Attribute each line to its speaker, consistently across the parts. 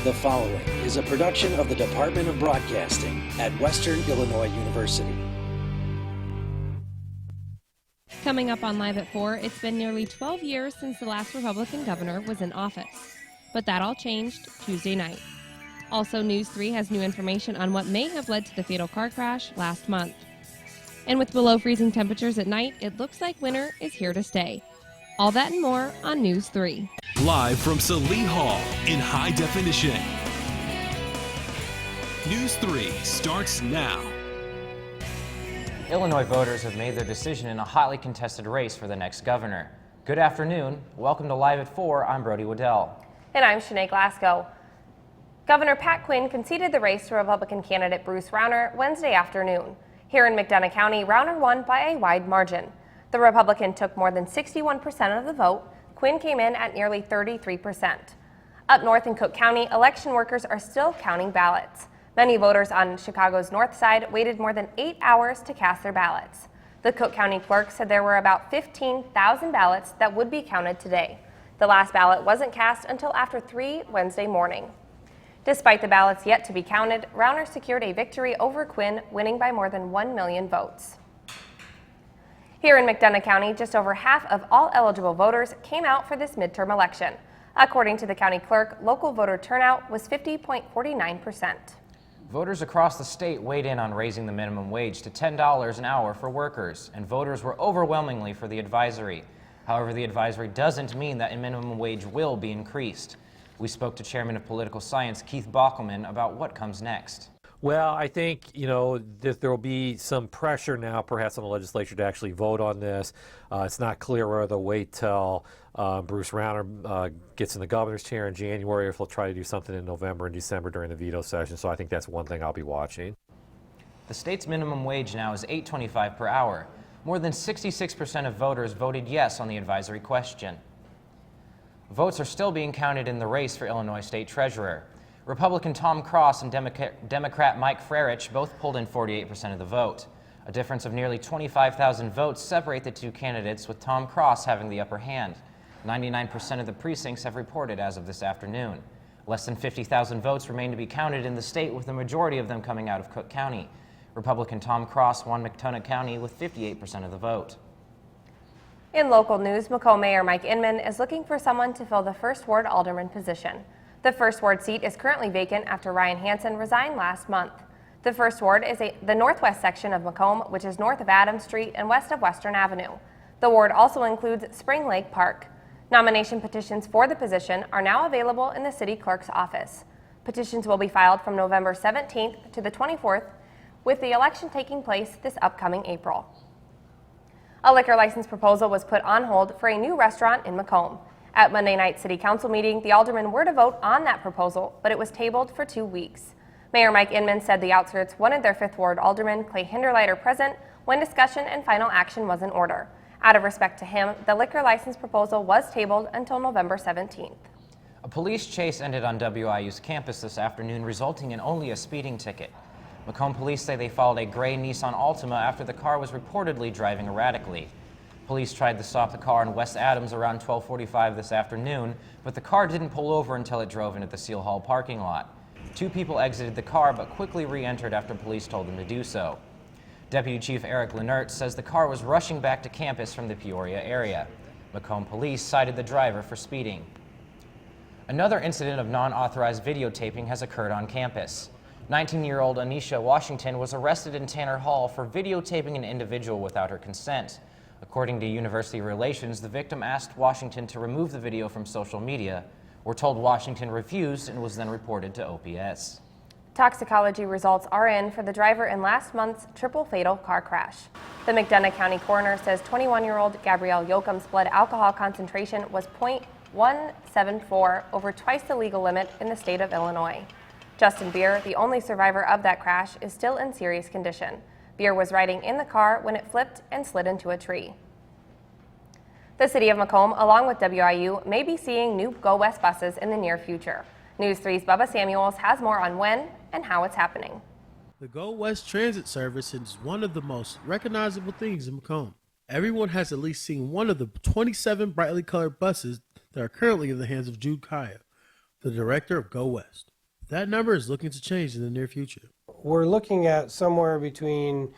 Speaker 1: The following is a production of the Department of Broadcasting at Western Illinois University.
Speaker 2: Coming up on Live at 4, it's been nearly 12 years since the last Republican governor was in office. But that all changed Tuesday night. Also, News 3 has new information on what may have led to the fatal car crash last month. And with below freezing temperatures at night, it looks like winter is here to stay. All that and more on News 3.
Speaker 3: Live from Saline Hall in high definition. News 3 starts now.
Speaker 4: Illinois voters have made their decision in a hotly contested race for the next governor. Good afternoon. Welcome to Live at 4. I'm Brody Waddell.
Speaker 5: And I'm Shanae Glasgow. Governor Pat Quinn conceded the race to Republican candidate Bruce Rauner Wednesday afternoon. Here in McDonough County, Rauner won by a wide margin. The Republican took more than 61% of the vote. Quinn came in at nearly 33%. Up north in Cook County, election workers are still counting ballots. Many voters on Chicago's north side waited more than 8 hours to cast their ballots. The Cook County clerk said there were about 15,000 ballots that would be counted today. The last ballot wasn't cast until after 3 Wednesday morning. Despite the ballots yet to be counted, Rauner secured a victory over Quinn, winning by more than 1 million votes. Here in McDonough County, just over half of all eligible voters came out for this midterm election. According to the county clerk, local voter turnout was 50.49%.
Speaker 4: Voters across the state weighed in on raising the minimum wage to $10 an hour for workers, and voters were overwhelmingly for the advisory. However, the advisory doesn't mean that a minimum wage will be increased. We spoke to Chairman of Political Science Keith Bockelman about what comes next.
Speaker 6: Well, I think, that there will be some pressure now perhaps on the legislature to actually vote on this. It's not clear whether they'll wait till Bruce Rauner gets in the governor's chair in January, or if they'll try to do something in November and December during the veto session. So I think that's one thing I'll be watching.
Speaker 4: The state's minimum wage now is $8.25 per hour. More than 66% of voters voted yes on the advisory question. Votes are still being counted in the race for Illinois State Treasurer. Republican Tom Cross and Democrat Mike Frerich both pulled in 48% of the vote. A difference of nearly 25,000 votes separate the two candidates, with Tom Cross having the upper hand. 99% of the precincts have reported as of this afternoon. Less than 50,000 votes remain to be counted in the state, with the majority of them coming out of Cook County. Republican Tom Cross won McDonough County with 58% of the vote.
Speaker 5: In local news, Macomb Mayor Mike Inman is looking for someone to fill the First Ward Alderman position. The First Ward seat is currently vacant after Ryan Hansen resigned last month. The First Ward is the northwest section of Macomb, which is north of Adams Street and west of Western Avenue. The ward also includes Spring Lake Park. Nomination petitions for the position are now available in the city clerk's office. Petitions will be filed from November 17th to the 24th, with the election taking place this upcoming April. A liquor license proposal was put on hold for a new restaurant in Macomb. At Monday night's City Council meeting, the aldermen were to vote on that proposal, but it was tabled for 2 weeks. Mayor Mike Inman said the outskirts wanted their 5th Ward Alderman Clay Hinderleiter present when discussion and final action was in order. Out of respect to him, the liquor license proposal was tabled until November 17th.
Speaker 4: A police chase ended on WIU's campus this afternoon, resulting in only a speeding ticket. Macomb police say they followed a gray Nissan Altima after the car was reportedly driving erratically. Police tried to stop the car in West Adams around 12:45 this afternoon, but the car didn't pull over until it drove into the Seal Hall parking lot. 2 people exited the car but quickly re-entered after police told them to do so. Deputy Chief Eric Lenert says the car was rushing back to campus from the Peoria area. Macomb police cited the driver for speeding. Another incident of non-authorized videotaping has occurred on campus. 19-year-old Anisha Washington was arrested in Tanner Hall for videotaping an individual without her consent. According to University Relations, the victim asked Washington to remove the video from social media. We're told Washington refused and was then reported to OPS.
Speaker 5: Toxicology results are in for the driver in last month's triple fatal car crash. The McDonough County coroner says 21-year-old Gabrielle Yoakum's blood alcohol concentration was .174, over twice the legal limit in the state of Illinois. Justin Beer, the only survivor of that crash, is still in serious condition. Beer was riding in the car when it flipped and slid into a tree. The city of Macomb, along with WIU, may be seeing new Go West buses in the near future. News 3's Bubba Samuels has more on when and how it's happening.
Speaker 7: The Go West transit service is one of the most recognizable things in Macomb. Everyone has at least seen one of the 27 brightly colored buses that are currently in the hands of Jude Kaya. the director of Go West. That number is looking to change in the near future.
Speaker 8: We're looking at somewhere between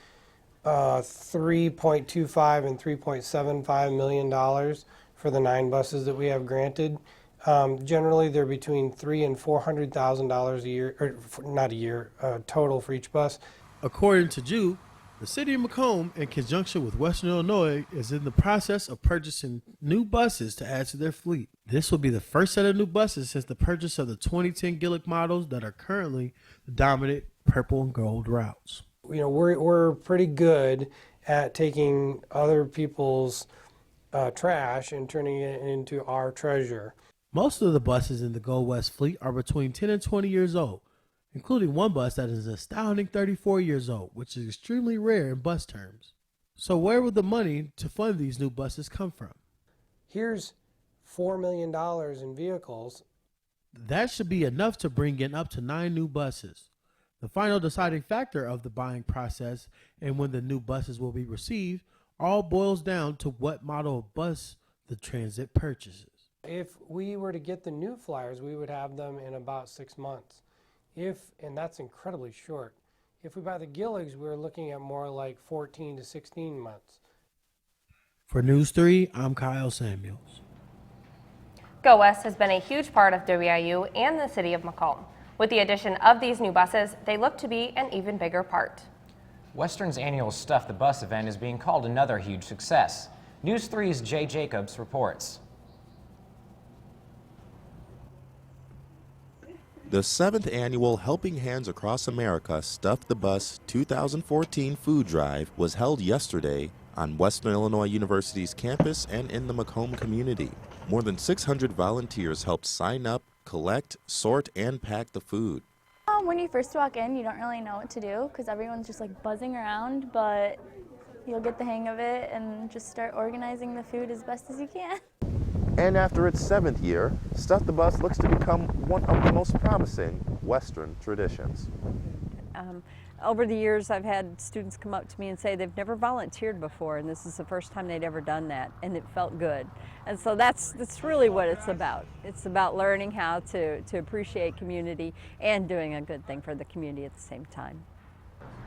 Speaker 8: 3.25 and $3.75 million for the 9 buses that we have granted. Generally, they're between $300,000 and $400,000 a year, or not a year, total for each bus.
Speaker 7: According to Jude, the city of Macomb, in conjunction with Western Illinois, is in the process of purchasing new buses to add to their fleet. This will be the first set of new buses since the purchase of the 2010 Gillick models that are currently the dominant purple and gold routes.
Speaker 8: You know, we're pretty good at taking other people's trash and turning it into our treasure.
Speaker 7: Most of the buses in the Go West fleet are between 10 and 20 years old, including one bus that is an astounding 34 years old, which is extremely rare in bus terms. So where would the money to fund these new buses come from?
Speaker 8: Here's $4 million in vehicles.
Speaker 7: That should be enough to bring in up to 9 new buses. The final deciding factor of the buying process and when the new buses will be received all boils down to what model of bus the transit purchases.
Speaker 8: If we were to get the new Flyers, we would have them in about 6 months. And that's incredibly short. If we buy the Gilligs, we're looking at more like 14 to 16 months.
Speaker 7: For News 3, I'm Kyle Samuels.
Speaker 5: Go West has been a huge part of WIU and the city of Macomb. With the addition of these new buses, they look to be an even bigger part.
Speaker 4: Western's annual Stuff the Bus event is being called another huge success. News 3's Jay Jacobs reports.
Speaker 9: The 7th annual Helping Hands Across America Stuff the Bus 2014 food drive was held yesterday on Western Illinois University's campus and in the Macomb community. More than 600 volunteers helped sign up, collect, sort, and pack the food.
Speaker 10: When you first walk in, you don't really know what to do because everyone's just like buzzing around, but you'll get the hang of it and just start organizing the food as best as you can.
Speaker 9: And after its 7th year, Stuff the Bus looks to become one of the most promising Western traditions.
Speaker 11: Over the years, I've had students come up to me and say they've never volunteered before, and this is the first time they'd ever done that, and it felt good. And so that's really what it's about. It's about learning how to appreciate community and doing a good thing for the community at the same time.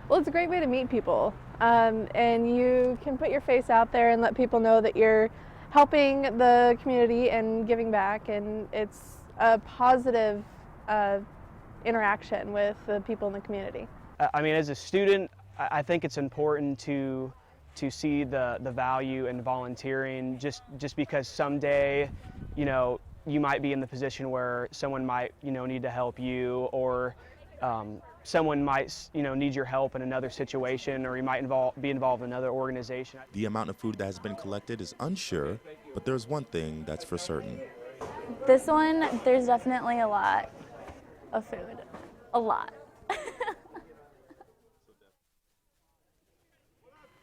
Speaker 12: Well, it's a great way to meet people, and you can put your face out there and let people know that you're helping the community and giving back, and it's a positive interaction with the people in the community.
Speaker 13: I mean, as a student, I think it's important to see the value in volunteering, just because someday, you know, you might be in the position where someone might, you know, need to help you, or someone might, you know, need your help in another situation, or you might be involved in another organization.
Speaker 9: The amount of food that has been collected is unsure, but there's one thing that's for certain.
Speaker 10: This one, there's definitely a lot of food. A lot.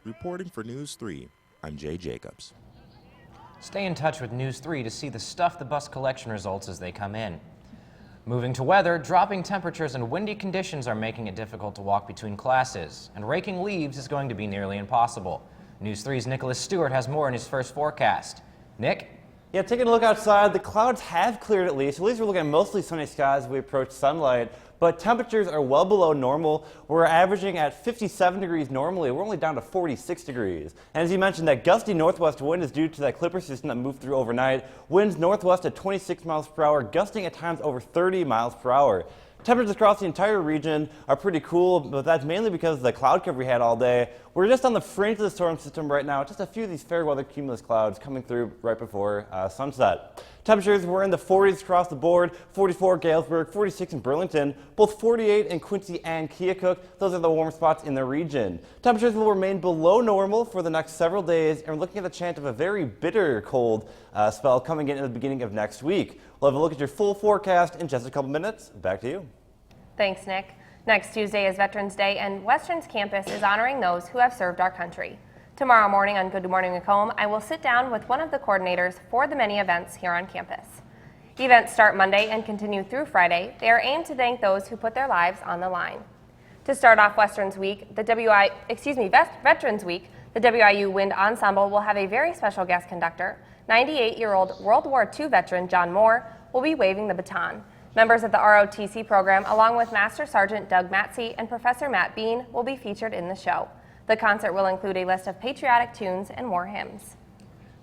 Speaker 9: Reporting for News 3, I'm Jay Jacobs.
Speaker 4: Stay in touch with News 3 to see the Stuff the Bus collection results as they come in. Moving to weather, dropping temperatures and windy conditions are making it difficult to walk between classes, and raking leaves is going to be nearly impossible. News 3's Nicholas Stewart has more in his first forecast. Nick?
Speaker 14: Yeah, taking a look outside, the clouds have cleared at least. At least we're looking at mostly sunny skies as we approach sunlight, but temperatures are well below normal. We're averaging at 57 degrees normally. We're only down to 46 degrees. And as you mentioned, that gusty northwest wind is due to that Clipper system that moved through overnight. Winds northwest at 26 miles per hour, gusting at times over 30 miles per hour. Temperatures across the entire region are pretty cool, but that's mainly because of the cloud cover we had all day. We're just on the fringe of the storm system right now. Just a few of these fair weather cumulus clouds coming through right before sunset. Temperatures were in the 40s across the board, 44 Galesburg, 46 in Burlington, both 48 in Quincy and Keokuk. Those are the warm spots in the region. Temperatures will remain below normal for the next several days, and we're looking at the chance of a very bitter cold spell coming in at the beginning of next week. We'll have a look at your full forecast in just a couple minutes. Back to you.
Speaker 5: Thanks, Nick. Next Tuesday is Veterans Day, and Western's campus is honoring those who have served our country. Tomorrow morning on Good Morning Macomb, I will sit down with one of the coordinators for the many events here on campus. Events start Monday and continue through Friday. They are aimed to thank those who put their lives on the line. To start off Veterans Week, the WIU Wind Ensemble will have a very special guest conductor. 98-year-old World War II veteran John Moore will be waving the baton. Members of the ROTC program, along with Master Sergeant Doug Matsey and Professor Matt Bean, will be featured in the show. The concert will include a list of patriotic tunes and war hymns.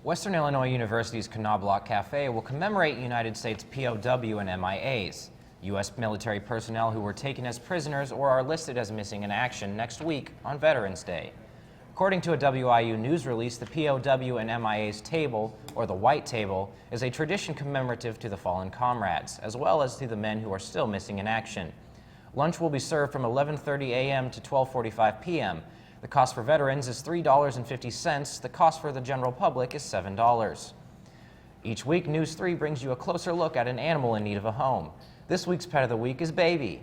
Speaker 4: Western Illinois University's Knobloch Cafe will commemorate United States POW and MIAs, U.S. military personnel who were taken as prisoners or are listed as missing in action next week on Veterans Day. According to a WIU news release, the POW and MIAs table, or the White Table, is a tradition commemorative to the fallen comrades, as well as to the men who are still missing in action. Lunch will be served from 11:30 a.m. to 12:45 p.m. The cost for veterans is $3.50. The cost for the general public is $7. Each week, News 3 brings you a closer look at an animal in need of a home. This week's pet of the week is Baby.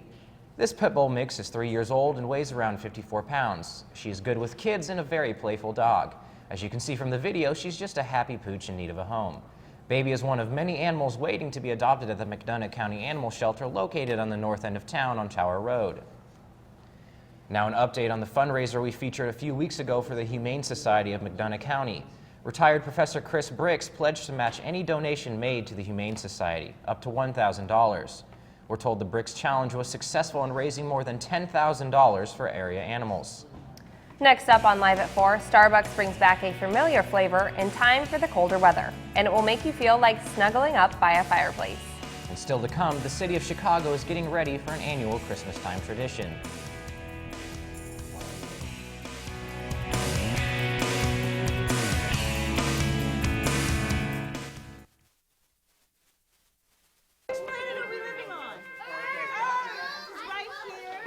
Speaker 4: This pit bull mix is 3 years old and weighs around 54 pounds. She is good with kids and a very playful dog. As you can see from the video, she's just a happy pooch in need of a home. Baby is one of many animals waiting to be adopted at the McDonough County Animal Shelter located on the north end of town on Tower Road. Now an update on the fundraiser we featured a few weeks ago for the Humane Society of McDonough County. Retired Professor Chris Bricks pledged to match any donation made to the Humane Society, up to $1,000. We're told the Bricks Challenge was successful in raising more than $10,000 for area animals.
Speaker 5: Next up on Live at 4, Starbucks brings back a familiar flavor in time for the colder weather, and it will make you feel like snuggling up by a fireplace.
Speaker 4: And still to come, the city of Chicago is getting ready for an annual Christmas time tradition.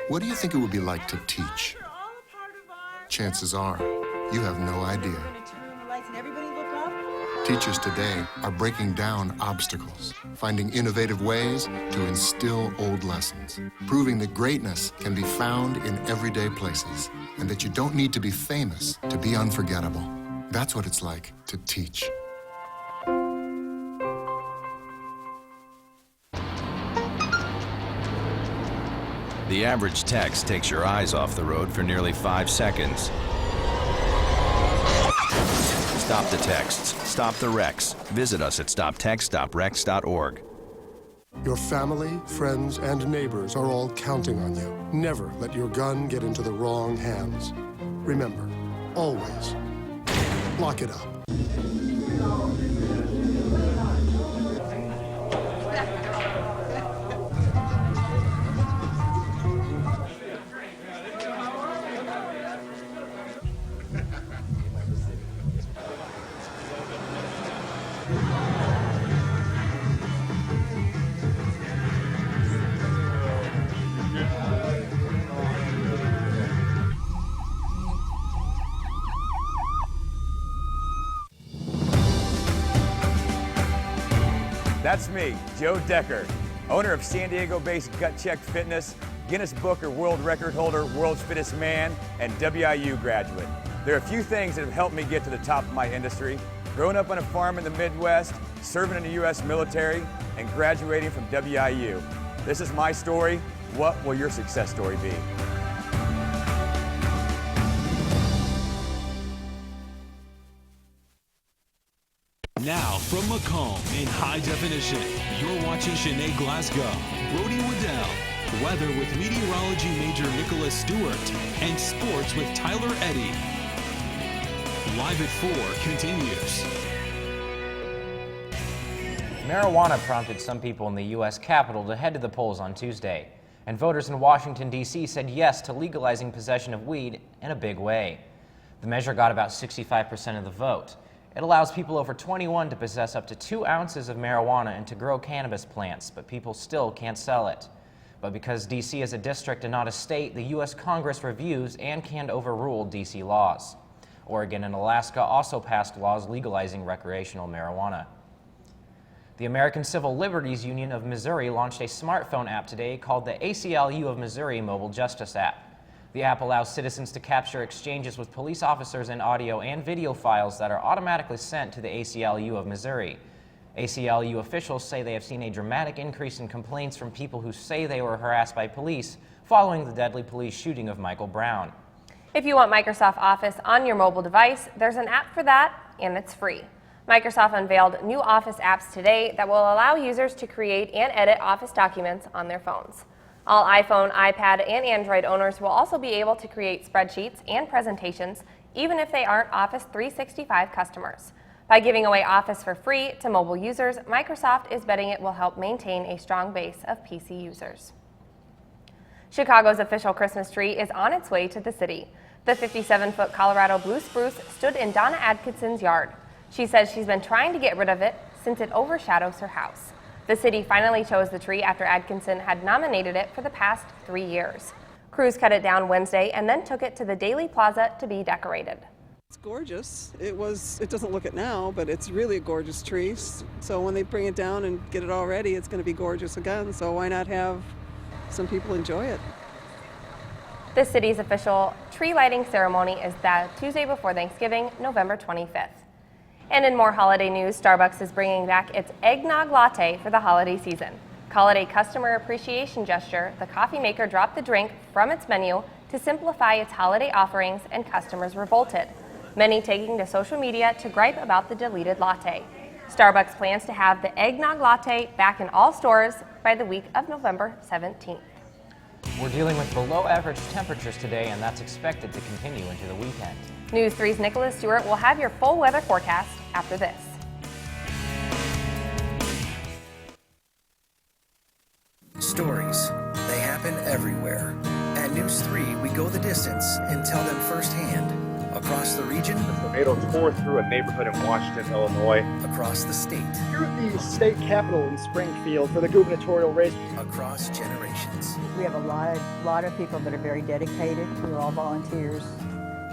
Speaker 15: What do you think it would be like to teach? Chances are, you have no idea. Teachers today are breaking down obstacles, finding innovative ways to instill old lessons, proving that greatness can be found in everyday places, and that you don't need to be famous to be unforgettable. That's what it's like to teach.
Speaker 16: The average text takes your eyes off the road for nearly 5 seconds. Stop the texts. Stop the wrecks. Visit us at stoptextsstopwrecks.org.
Speaker 17: Your family, friends, and neighbors are all counting on you. Never let your gun get into the wrong hands. Remember, always lock it up.
Speaker 18: That's me, Joe Decker, owner of San Diego-based Gut Check Fitness, Guinness Book or World Record holder, World's Fittest Man, and WIU graduate. There are a few things that have helped me get to the top of my industry: growing up on a farm in the Midwest, serving in the U.S. military, and graduating from WIU. This is my story. What will your success story be?
Speaker 3: Now from Macomb in high definition, you're watching Sinead Glasgow, Brody Waddell, weather with meteorology major Nicholas Stewart, and sports with Tyler Eddy. Live at 4 continues.
Speaker 4: Marijuana prompted some people in the U.S. Capitol to head to the polls on Tuesday, and voters in Washington, D.C. said yes to legalizing possession of weed in a big way. The measure got about 65% of the vote. It allows people over 21 to possess up to 2 ounces of marijuana and to grow cannabis plants, but people still can't sell it. But because D.C. is a district and not a state, the U.S. Congress reviews and can overrule D.C. laws. Oregon and Alaska also passed laws legalizing recreational marijuana. The American Civil Liberties Union of Missouri launched a smartphone app today called the ACLU of Missouri Mobile Justice App. The app allows citizens to capture exchanges with police officers in audio and video files that are automatically sent to the ACLU of Missouri. ACLU officials say they have seen a dramatic increase in complaints from people who say they were harassed by police following the deadly police shooting of Michael Brown.
Speaker 5: If you want Microsoft Office on your mobile device, there's an app for that, and it's free. Microsoft unveiled new Office apps today that will allow users to create and edit Office documents on their phones. All iPhone, iPad, and Android owners will also be able to create spreadsheets and presentations, even if they aren't Office 365 customers. By giving away Office for free to mobile users, Microsoft is betting it will help maintain a strong base of PC users. Chicago's official Christmas tree is on its way to the city. The 57-foot Colorado blue spruce stood in Donna Atkinson's yard. She says she's been trying to get rid of it since it overshadows her house. The city finally chose the tree after Atkinson had nominated it for the past 3 years. Crews cut it down Wednesday and then took it to the Daily Plaza to be decorated.
Speaker 19: It's gorgeous. It doesn't look it now, but it's really a gorgeous tree. So when they bring it down and get it all ready, it's going to be gorgeous again. So why not have some people enjoy it?
Speaker 5: The city's official tree lighting ceremony is that Tuesday before Thanksgiving, November 25th. And in more holiday news, Starbucks is bringing back its eggnog latte for the holiday season. Call it a customer appreciation gesture, the coffee maker dropped the drink from its menu to simplify its holiday offerings, and customers revolted, many taking to social media to gripe about the deleted latte. Starbucks plans to have the eggnog latte back in all stores by the week of November 17th.
Speaker 4: We're dealing with below average temperatures today, and that's expected to continue into the weekend.
Speaker 5: News 3's Nicholas Stewart will have your full weather forecast after this.
Speaker 1: Stories, they happen everywhere. At News 3, we go the distance and tell them firsthand. Across the region,
Speaker 20: the tornado tore through a neighborhood in Washington, Illinois.
Speaker 1: Across the state.
Speaker 21: Here at the state capitol in Springfield for the gubernatorial race.
Speaker 1: Across generations.
Speaker 22: We have a lot of people that are very dedicated. We're all volunteers.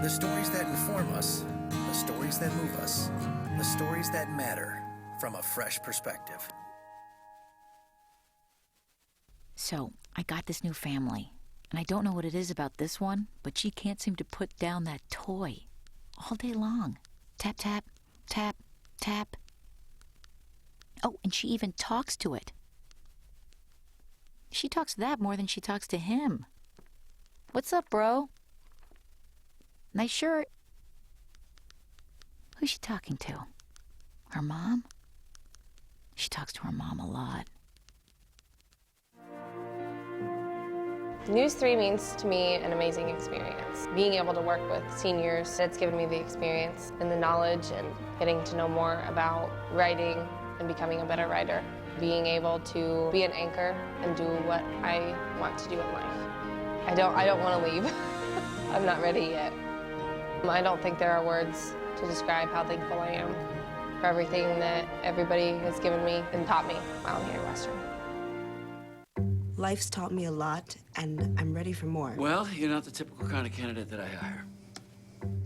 Speaker 1: The stories that inform us, the stories that move us, the stories that matter from a fresh perspective.
Speaker 23: So, I got this new family, and I don't know what it is about this one, but she can't seem to put down that toy all day long. Tap, tap, tap, tap. Oh, and she even talks to it. She talks to that more than she talks to him. What's up, bro? Nice shirt. Who's she talking to? Her mom? She talks to her mom a lot.
Speaker 5: News 3 means to me an amazing experience. Being able to work with seniors, it's given me the experience and the knowledge and getting to know more about writing and becoming a better writer. Being able to be an anchor and do what I want to do in life. I don't want to leave. I'm not ready yet. I don't think there are words to describe how thankful I am for everything that everybody has given me and taught me while I'm here in Western.
Speaker 24: Life's taught me a lot, and I'm ready for more.
Speaker 25: Well, you're not the typical kind of candidate that I hire,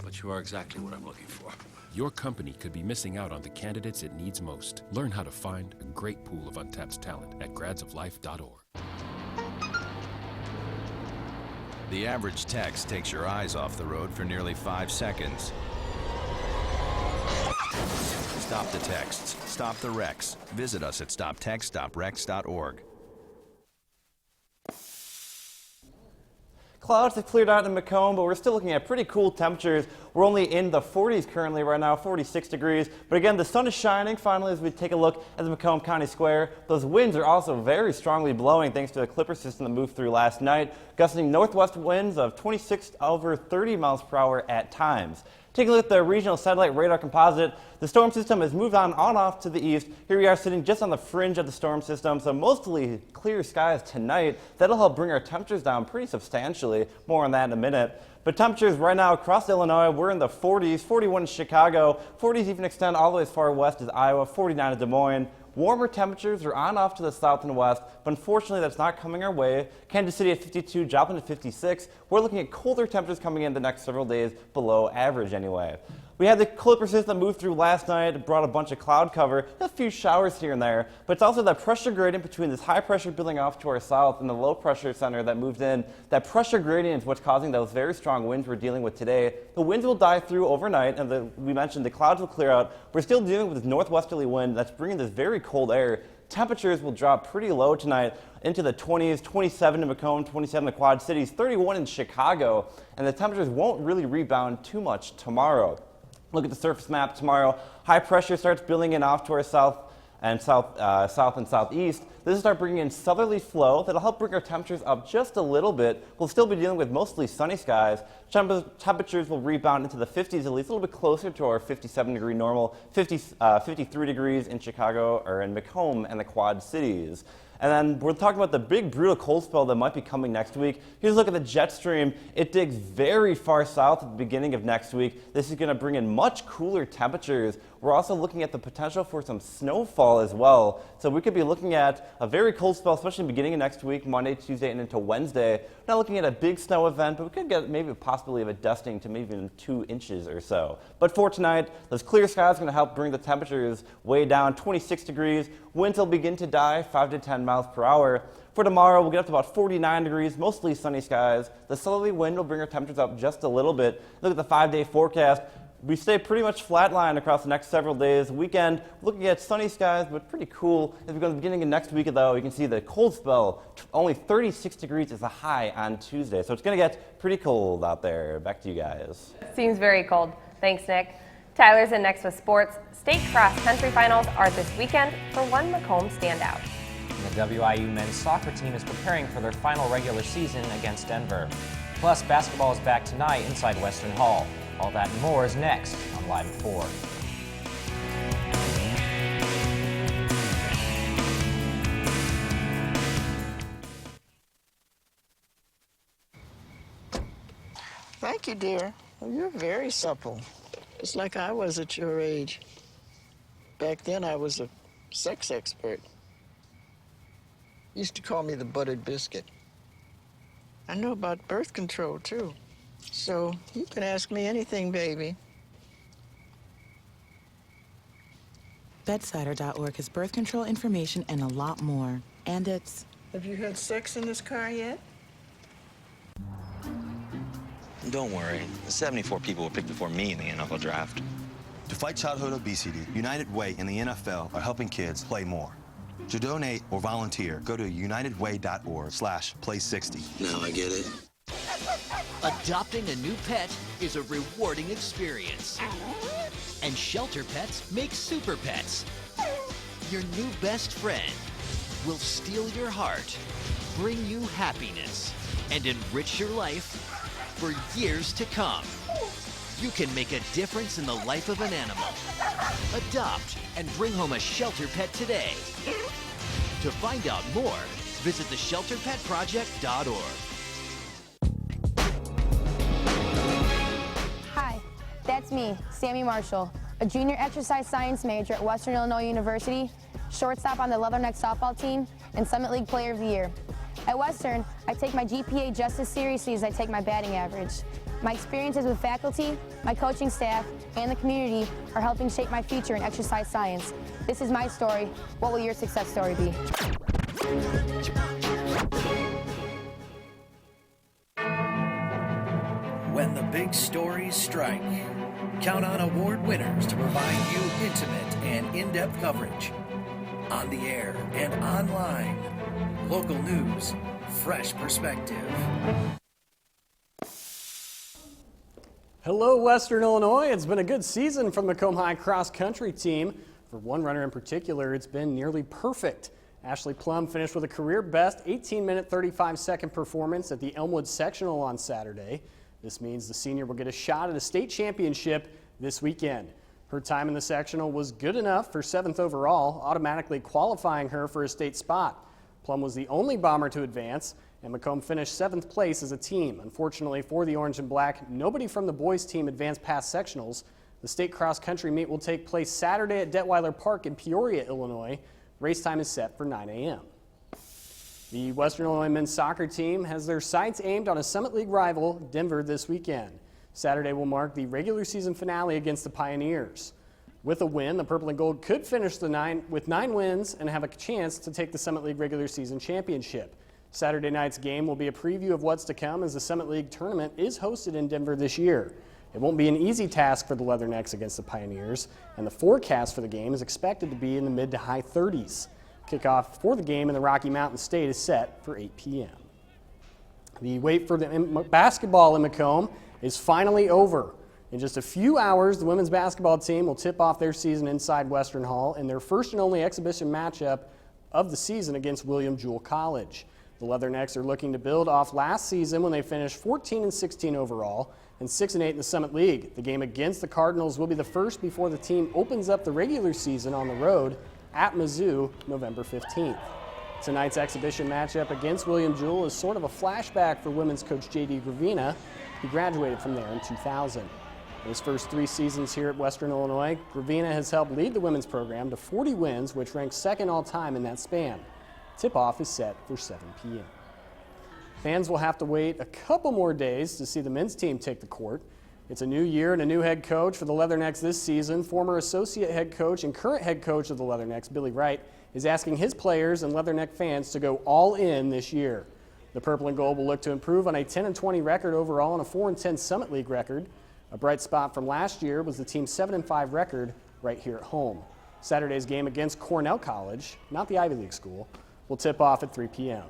Speaker 25: but you are exactly what I'm looking for.
Speaker 26: Your company could be missing out on the candidates it needs most. Learn how to find a great pool of untapped talent at gradsoflife.org.
Speaker 16: The average text takes your eyes off the road for nearly 5 seconds. Stop the texts. Stop the wrecks. Visit us at stoptextstoprex.org.
Speaker 14: Clouds have cleared out in Macomb, but we're still looking at pretty cool temperatures. We're only in the 40s currently right now, 46 degrees. But again, the sun is shining finally as we take a look at the Macomb County Square. Those winds are also very strongly blowing thanks to the Clipper system that moved through last night, gusting northwest winds of 26 over 30 miles per hour at times. Taking a look at the regional satellite radar composite, the storm system has moved on off to the east. Here we are sitting just on the fringe of the storm system, so mostly clear skies tonight. That'll help bring our temperatures down pretty substantially. More on that in a minute. But temperatures right now across Illinois, we're in the 40s, 41 in Chicago, 40s even extend all the way as far west as Iowa, 49 in Des Moines. Warmer temperatures are on off to the south and west, but unfortunately that's not coming our way. Kansas City at 52, dropping to 56. We're looking at colder temperatures coming in the next several days, below average anyway. We had the Clipper system move through last night, brought a bunch of cloud cover, a few showers here and there, but it's also that pressure gradient between this high pressure building off to our south and the low pressure center that moved in. That pressure gradient is what's causing those very strong winds we're dealing with today. The winds will die through overnight, and we mentioned the clouds will clear out. We're still dealing with this northwesterly wind that's bringing this very cold air. Temperatures will drop pretty low tonight into the 20s, 27 in Macomb, 27 in the Quad Cities, 31 in Chicago, and the temperatures won't really rebound too much tomorrow. Look at the surface map tomorrow. High pressure starts building in off to our south and southeast. This will start bringing in southerly flow that'll help bring our temperatures up just a little bit. We'll still be dealing with mostly sunny skies. Temperatures will rebound into the 50s, at least a little bit closer to our 57-degree normal, 53 degrees in Chicago or in Macomb and the Quad Cities. And then we're talking about the big brutal cold spell that might be coming next week. Here's a look at the jet stream. It digs very far south at the beginning of next week. This is going to bring in much cooler temperatures. We're also looking at the potential for some snowfall as well. So we could be looking at a very cold spell, especially beginning of next week, Monday, Tuesday, and into Wednesday. Not looking at a big snow event, but we could get maybe possibly of a dusting to maybe even 2 inches or so. But for tonight, those clear skies are going to help bring the temperatures way down, 26 degrees. Winds will begin to die, 5 to 10 miles per hour. For tomorrow, we'll get up to about 49 degrees, mostly sunny skies. The southerly wind will bring our temperatures up just a little bit. Look at the 5-day forecast. We stay pretty much flatline across the next several days. Weekend, looking at sunny skies, but pretty cool. As we go to the beginning of next week, though, you can see the cold spell. Only 36 degrees is the high on Tuesday. So it's going to get pretty cold out there. Back to you guys.
Speaker 5: Seems very cold. Thanks, Nick. Tyler's in next with sports. State cross country finals are this weekend for one Macomb standout.
Speaker 4: And the WIU men's soccer team is preparing for their final regular season against Denver. Plus, basketball is back tonight inside Western Hall. All that and more is next on Live at 4.
Speaker 2: Thank you, dear. Well, you're very supple. Just like I was at your age. Back then, I was a sex expert. Used to call me the buttered biscuit. I know about birth control, too. So you can ask me anything, baby.
Speaker 6: Bedsider.org has birth control information and a lot more. And it's...
Speaker 2: Have you had sex in this car yet?
Speaker 7: Don't worry. 74 people were picked before me in the NFL draft.
Speaker 8: To fight childhood obesity, United Way and the NFL are helping kids play more. To donate or volunteer, go to unitedway.org/play60.
Speaker 7: Now I get it.
Speaker 11: Adopting a new pet is a rewarding experience. And Shelter Pets make super pets. Your new best friend will steal your heart, bring you happiness, and enrich your life for years to come. You can make a difference in the life of an animal. Adopt and bring home a shelter pet today. To find out more, visit theshelterpetproject.org.
Speaker 12: Hi, that's me, Sammy Marshall, a junior exercise science major at Western Illinois University, shortstop on the Leatherneck softball team, and Summit League Player of the Year. At Western, I take my GPA just as seriously as I take my batting average. My experiences with faculty, my coaching staff, and the community are helping shape my future in exercise science. This is my story. What will your success story be?
Speaker 1: When the big stories strike, count on award winners to provide you intimate and in-depth coverage. On the air and online. Local news, fresh perspective.
Speaker 27: Hello, Western Illinois. It's been a good season from the Macomb High cross country team. For one runner in particular, it's been nearly perfect. Ashley Plum finished with a career best 18-minute 35-second performance at the Elmwood Sectional on Saturday. This means the senior will get a shot at a state championship this weekend. Her time in the sectional was good enough for 7th overall, automatically qualifying her for a state spot. Plum was the only bomber to advance, and Macomb finished 7th place as a team. Unfortunately for the Orange and Black, nobody from the boys team advanced past sectionals. The state cross-country meet will take place Saturday at Detweiler Park in Peoria, Illinois. Race time is set for 9 a.m. The Western Illinois men's soccer team has their sights aimed on a Summit League rival, Denver, this weekend. Saturday will mark the regular season finale against the Pioneers. With a win, the Purple and Gold could finish with 9 wins and have a chance to take the Summit League regular season championship. Saturday night's game will be a preview of what's to come as the Summit League tournament is hosted in Denver this year. It won't be an easy task for the Leathernecks against the Pioneers, and the forecast for the game is expected to be in the mid to high 30s. Kickoff for the game in the Rocky Mountain State is set for 8 p.m. The wait for the basketball in Macomb is finally over. In just a few hours, the women's basketball team will tip off their season inside Western Hall in their first and only exhibition matchup of the season against William Jewell College. The Leathernecks are looking to build off last season when they finished 14-16 overall and 6-8 in the Summit League. The game against the Cardinals will be the first before the team opens up the regular season on the road at Mizzou November 15th. Tonight's exhibition matchup against William Jewell is sort of a flashback for women's coach J.D. Gravina, who graduated from there in 2000. In his first 3 seasons here at Western Illinois, Gravina has helped lead the women's program to 40 wins, which ranks second all-time in that span. Tip-off is set for 7 p.m. Fans will have to wait a couple more days to see the men's team take the court. It's a new year and a new head coach for the Leathernecks this season. Former associate head coach and current head coach of the Leathernecks, Billy Wright, is asking his players and Leatherneck fans to go all in this year. The Purple and Gold will look to improve on a 10-20 record overall and a 4-10 Summit League record. A bright spot from last year was the team's 7-5 record right here at home. Saturday's game against Cornell College, not the Ivy League school, will tip off at 3 p.m.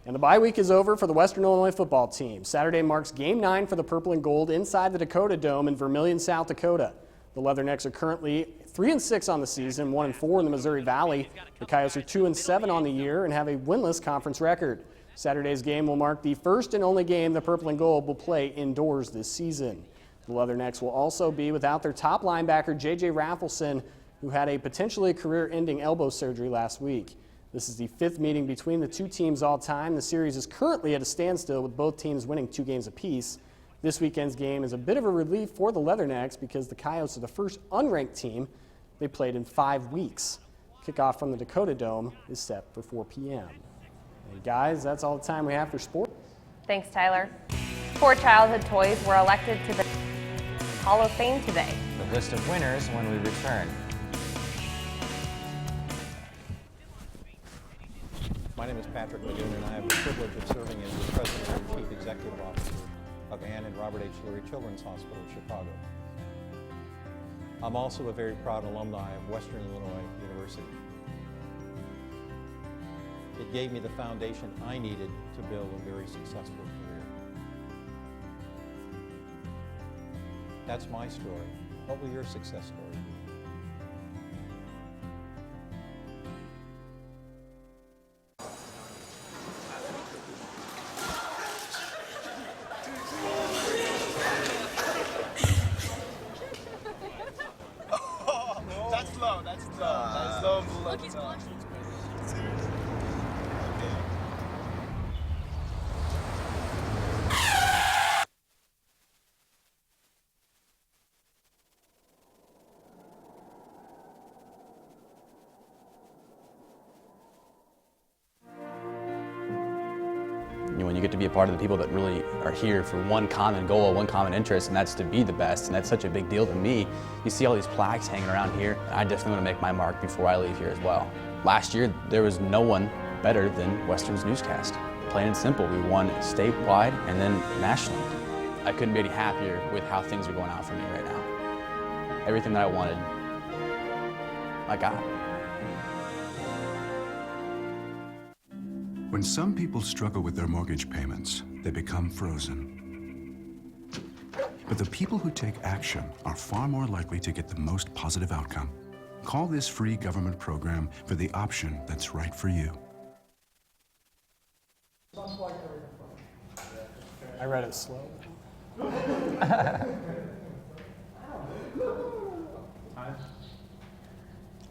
Speaker 27: And the bye week is over for the Western Illinois football team. Saturday marks Game 9 for the Purple and Gold inside the Dakota Dome in Vermillion, South Dakota. The Leathernecks are currently 3-6 on the season, 1-4 in the Missouri Valley. The Coyotes are 2-7 on the year and have a winless conference record. Saturday's game will mark the first and only game the Purple and Gold will play indoors this season. The Leathernecks will also be without their top linebacker, J.J. Raffleson, who had a potentially career-ending elbow surgery last week. This is the 5th meeting between the two teams all time. The series is currently at a standstill with both teams winning 2 games apiece. This weekend's game is a bit of a relief for the Leathernecks because the Coyotes are the first unranked team they played in 5 weeks. Kickoff from the Dakota Dome is set for 4 p.m. Hey guys, that's all the time we have for sport.
Speaker 5: Thanks, Tyler. 4 childhood toys were elected to the Hall of Fame today.
Speaker 4: The list of winners when we return.
Speaker 3: My name is Patrick Lagoon, and I have the privilege of serving as the President and Chief Executive Officer of Ann and Robert H. Lurie Children's Hospital of Chicago. I'm also a very proud alumni of Western Illinois University. It gave me the foundation I needed to build a very successful career. That's my story. What will your success story be?
Speaker 9: That's low. That's low. Look, he's going.
Speaker 10: When you get to be a part of the people that really are here for one common goal, one common interest, and that's to be the best, and that's such a big deal to me. You see all these plaques hanging around here, and I definitely want to make my mark before I leave here as well. Last year, there was no one better than Western's newscast. Plain and simple, we won statewide and then nationally. I couldn't be any happier with how things are going out for me right now. Everything that I wanted, I got.
Speaker 13: When some people struggle with their mortgage payments, they become frozen. But the people who take action are far more likely to get the most positive outcome. Call this free government program for the option that's right for you.
Speaker 27: I read it slow.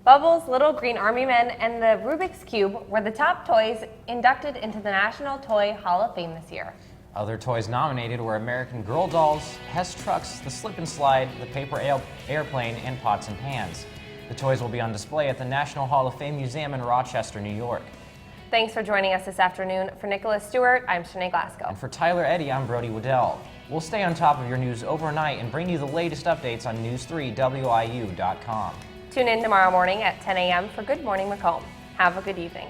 Speaker 5: Bubbles, Little Green Army Men, and the Rubik's Cube were the top toys inducted into the National Toy Hall of Fame this year.
Speaker 4: Other toys nominated were American Girl dolls, Hess trucks, the slip and slide, the paper airplane, and pots and pans. The toys will be on display at the National Hall of Fame Museum in Rochester, New York.
Speaker 5: Thanks for joining us this afternoon. For Nicholas Stewart, I'm Shanae Glasgow.
Speaker 4: And for Tyler Eddy, I'm Brody Waddell. We'll stay on top of your news overnight and bring you the latest updates on News3WIU.com.
Speaker 5: Tune in tomorrow morning at 10 a.m. for Good Morning Macomb. Have a good evening.